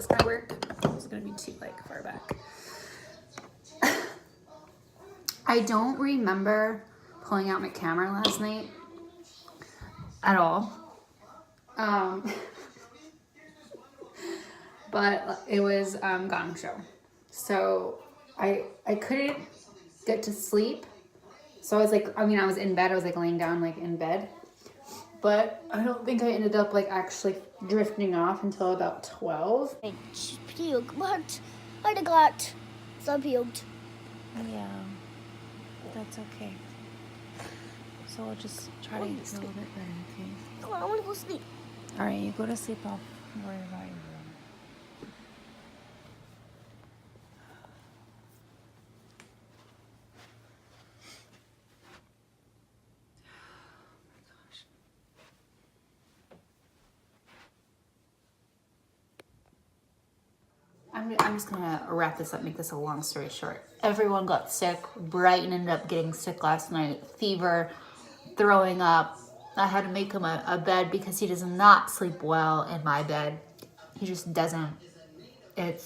this gonna work? It's gonna be too like far back. I don't remember pulling out my camera last night at all. But it was gong show. So I couldn't get to sleep. So I was like, I mean, I was in bed. I was like laying down like in bed. But I don't think I ended up like actually drifting off until about 12. I puked, but I got so puked. Yeah, that's okay. So we'll just try to get a little bit better, okay? Come on, I want to go sleep. All right, you go to sleep. I'll worry about your room. I'm just gonna wrap this up, make this a long story short. Everyone got sick. Brighton ended up getting sick last night. Fever, throwing up. I had to make him a bed because he does not sleep well in my bed. He just doesn't. And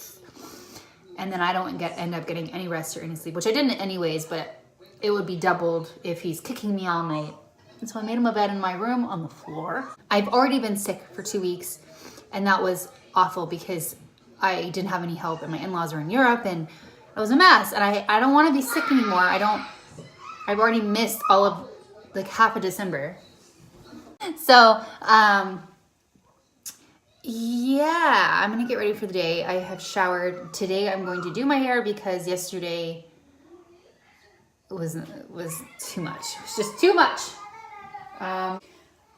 then I don't end up getting any rest or any sleep, which I didn't anyways, but it would be doubled if he's kicking me all night. And so I made him a bed in my room on the floor. I've already been sick for 2 weeks, and that was awful because I didn't have any help, and my in-laws are in Europe, and it was a mess. And I don't want to be sick anymore. I've already missed all of like half of December. So, yeah, I'm gonna get ready for the day. I have showered. Today I'm going to do my hair because yesterday was too much. It was just too much.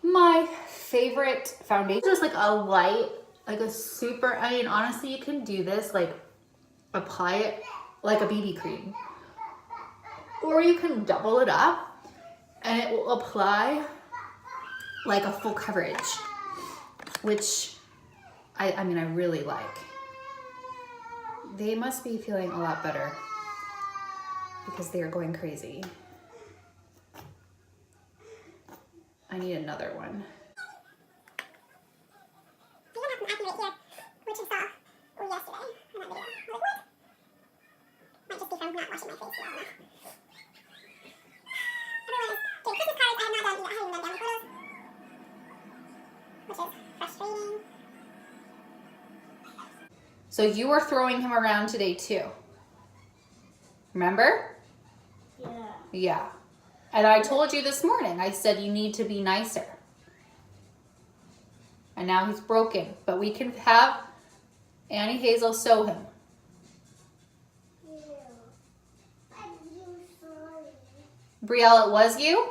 My favorite foundation is like a light, like a super, I mean, honestly, you can do this, like apply it like a BB cream. Or you can double it up and it will apply like a full coverage, which I mean, I really like. They must be feeling a lot better because they are going crazy. I need another one. Which I saw yesterday in that video. I was like, what? Might just be from not washing my face well enough. Otherwise, okay, Christmas cards I have not done either. I haven't even done family photos, which is frustrating. So you were throwing him around today too. Remember? Yeah. Yeah. And I told you this morning, I said you need to be nicer. And now he's broken. But we can have Annie Hazel sew him. Yeah. I'm sorry. Brielle, it was you?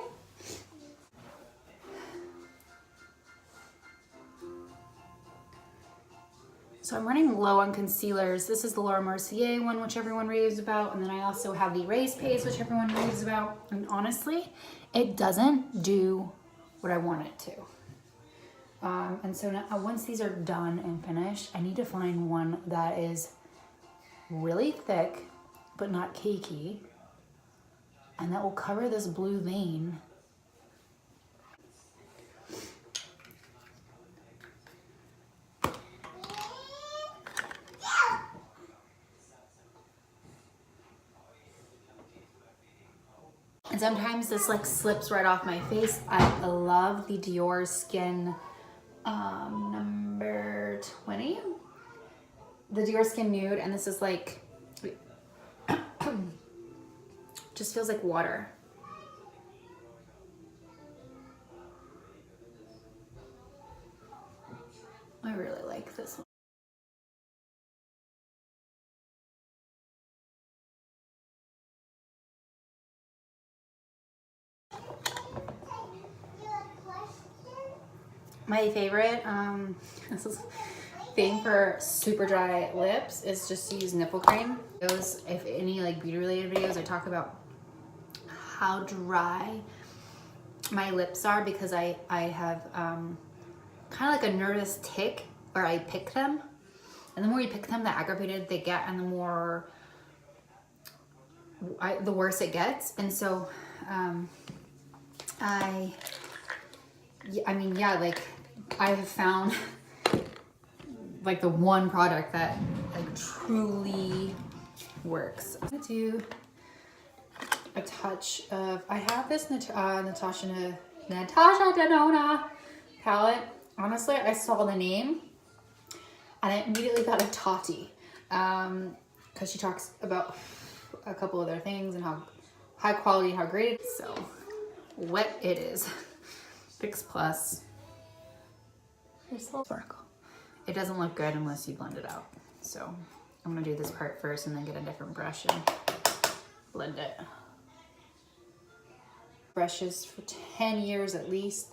So I'm running low on concealers. This is the Laura Mercier one, which everyone raves about. And then I also have the Raise Paste, which everyone raves about. And honestly, it doesn't do what I want it to. And so now, once these are done and finished, I need to find one that is really thick, but not cakey. And that will cover this blue vein. And sometimes this like slips right off my face. I love the Dior Skin number 20. The Dior Skin Nude, and this is like, just feels like water. I really like this one. My favorite this is thing for super dry lips is just to use nipple cream. Those, if any like beauty related videos, I talk about how dry my lips are because I have kind of like a nervous tick where I pick them, and the more you pick them, the aggravated they get, and the more the worse it gets. And so I mean, yeah, like I have found like the one product that like truly works. I'm gonna do a touch of, I have this Natasha Denona palette. Honestly, I saw the name and I immediately thought of Tati, because she talks about a couple other things and how high quality, how great it is. So wet it is. Fix Plus. Sparkle. It doesn't look good unless you blend it out. So I'm gonna do this part first and then get a different brush and blend it. Brushes for 10 years at least.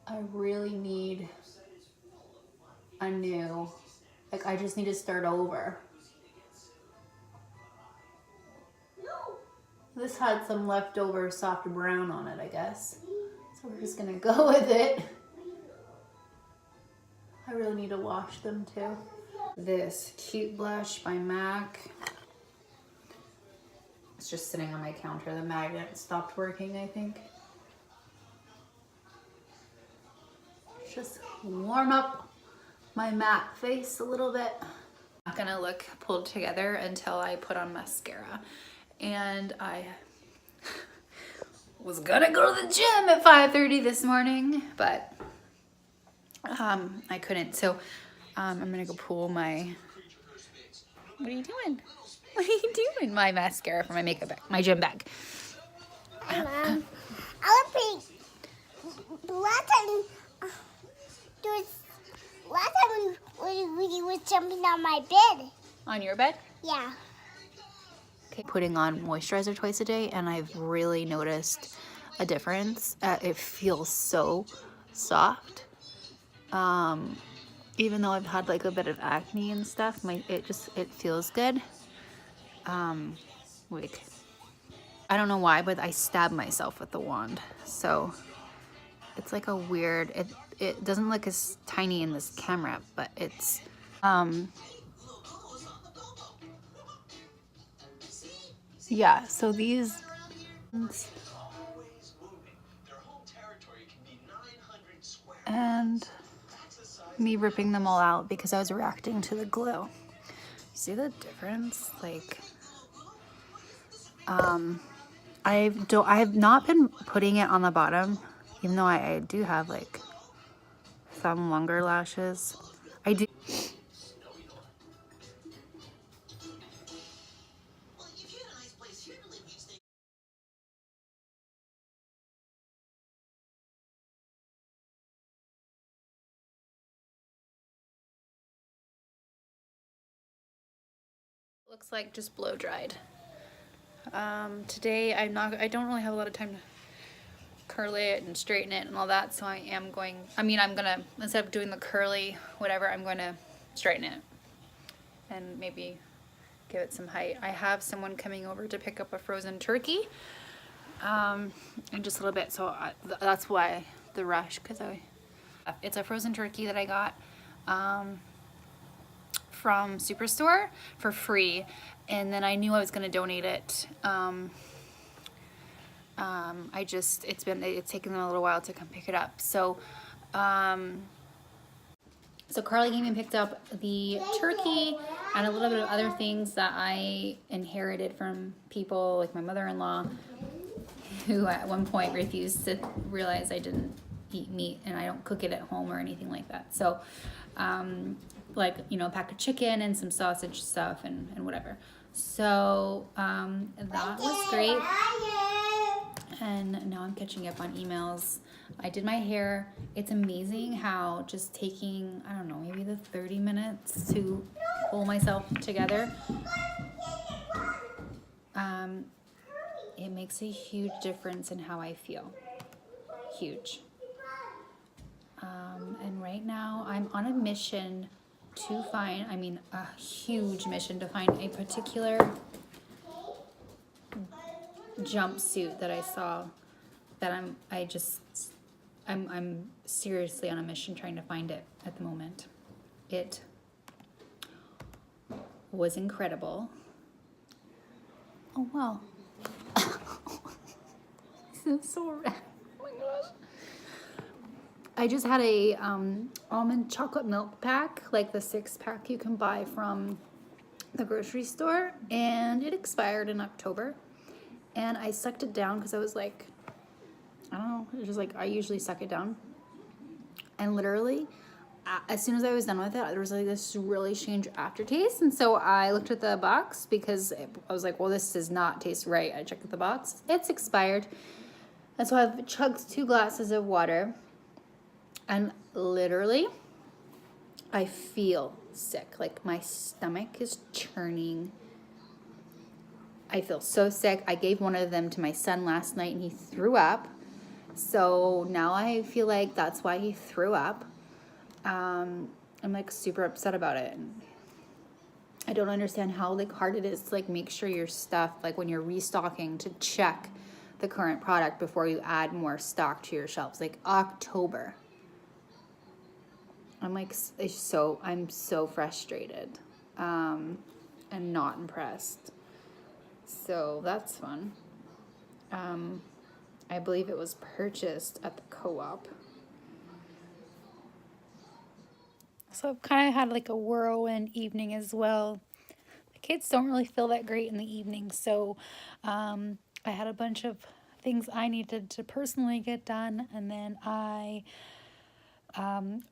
I really need a new, like I just need to start over. This had some leftover soft brown on it, I guess. So we're just gonna go with it. I really need to wash them too. This cute blush by MAC. It's just sitting on my counter. The magnet stopped working, I think. Just warm up my matte face a little bit. Not gonna look pulled together until I put on mascara. And I was gonna go to the gym at 5:30 this morning, but I couldn't. So I'm gonna go pull my, what are you doing? What are you doing? My mascara for my makeup bag, my gym bag. I would be last time when you was jumping on my bed. On your bed? Yeah. Okay. Putting on moisturizer twice a day, and I've really noticed a difference. It feels so soft. Even though I've had like a bit of acne and stuff, it feels good. Like, I don't know why, but I stab myself with the wand. So it's like a weird, it doesn't look as tiny in this camera, but it's, yeah, so these, and me ripping them all out because I was reacting to the glue. You see the difference? Like, I have not been putting it on the bottom, even though I do have like some longer lashes. I do. Looks like just blow dried. Today I don't really have a lot of time to curl it and straighten it and all that, so I'm gonna, instead of doing the curly whatever, I'm going to straighten it and maybe give it some height. I have someone coming over to pick up a frozen turkey in just a little bit, so that's why the rush, because it's a frozen turkey that I got from Superstore for free, and then I knew I was going to donate it. It's taken them a little while to come pick it up. So so Carly came and picked up the turkey and a little bit of other things that I inherited from people like my mother-in-law, who at one point refused to realize I didn't eat meat and I don't cook it at home or anything like that. So like, you know, a pack of chicken and some sausage stuff and whatever. So that was great. And now I'm catching up on emails. I did my hair. It's amazing how just taking, I don't know, maybe the 30 minutes to pull myself together, it makes a huge difference in how I feel. Huge. And right now I'm on a mission to find, a huge mission to find a particular jumpsuit that I saw that I'm seriously on a mission trying to find it at the moment. It was incredible. Oh wow. This is so red. Oh my gosh. I just had a almond chocolate milk pack, like the 6-pack you can buy from the grocery store, and it expired in October. And I sucked it down because I was like, I don't know, it's just like I usually suck it down. And literally, as soon as I was done with it, there was like this really strange aftertaste. And so I looked at the box because I was like, well, this does not taste right. I checked the box. It's expired. And so I've chugged 2 glasses of water. And literally, I feel sick. Like my stomach is churning. I feel so sick. I gave one of them to my son last night and he threw up. So now I feel like that's why he threw up. I'm like super upset about it. I don't understand how like hard it is to like make sure your stuff, like when you're restocking, to check the current product before you add more stock to your shelves. Like October. I'm so frustrated and not impressed. So that's fun. I believe it was purchased at the co-op. So I've kind of had like a whirlwind evening as well. The kids don't really feel that great in the evening, so I had a bunch of things I needed to personally get done, and then I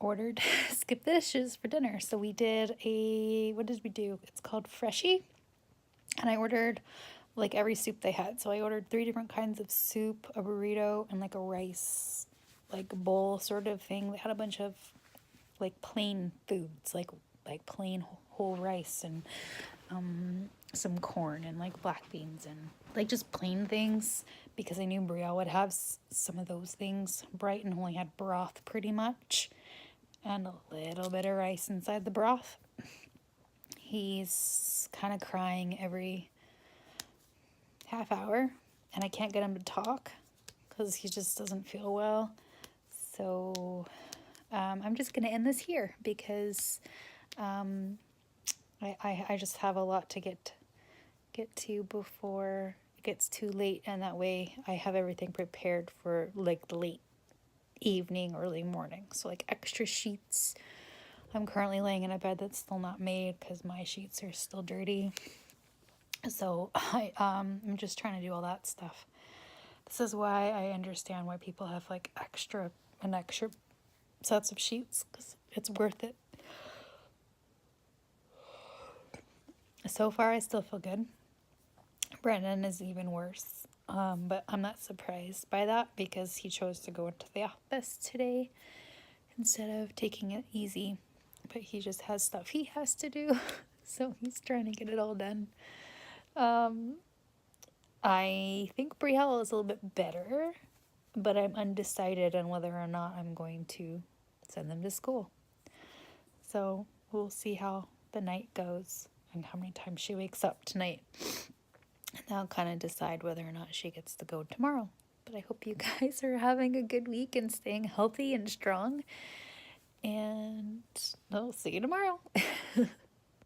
ordered skip dishes for dinner. So we did what did we do? It's called Freshie, and I ordered like every soup they had. So I ordered 3 different kinds of soup, a burrito, and like a rice like bowl sort of thing. They had a bunch of like plain foods, like plain whole rice and some corn and like black beans and like just plain things, because I knew Brielle would have some of those things. Brighton only had broth pretty much and a little bit of rice inside the broth. He's kind of crying every half hour and I can't get him to talk because he just doesn't feel well. So I'm just going to end this here because I just have a lot to get to before it gets too late, and that way I have everything prepared for like the late evening, early morning. So like extra sheets. I'm currently laying in a bed that's still not made because my sheets are still dirty. So I'm just trying to do all that stuff. This is why I understand why people have like extra sets of sheets, because it's worth it. So far I still feel good. Brandon is even worse, but I'm not surprised by that because he chose to go into the office today instead of taking it easy. But he just has stuff he has to do, so he's trying to get it all done. I think Brielle is a little bit better, but I'm undecided on whether or not I'm going to send them to school. So we'll see how the night goes and how many times she wakes up tonight. And I'll kind of decide whether or not she gets to go tomorrow. But I hope you guys are having a good week and staying healthy and strong. And I'll see you tomorrow.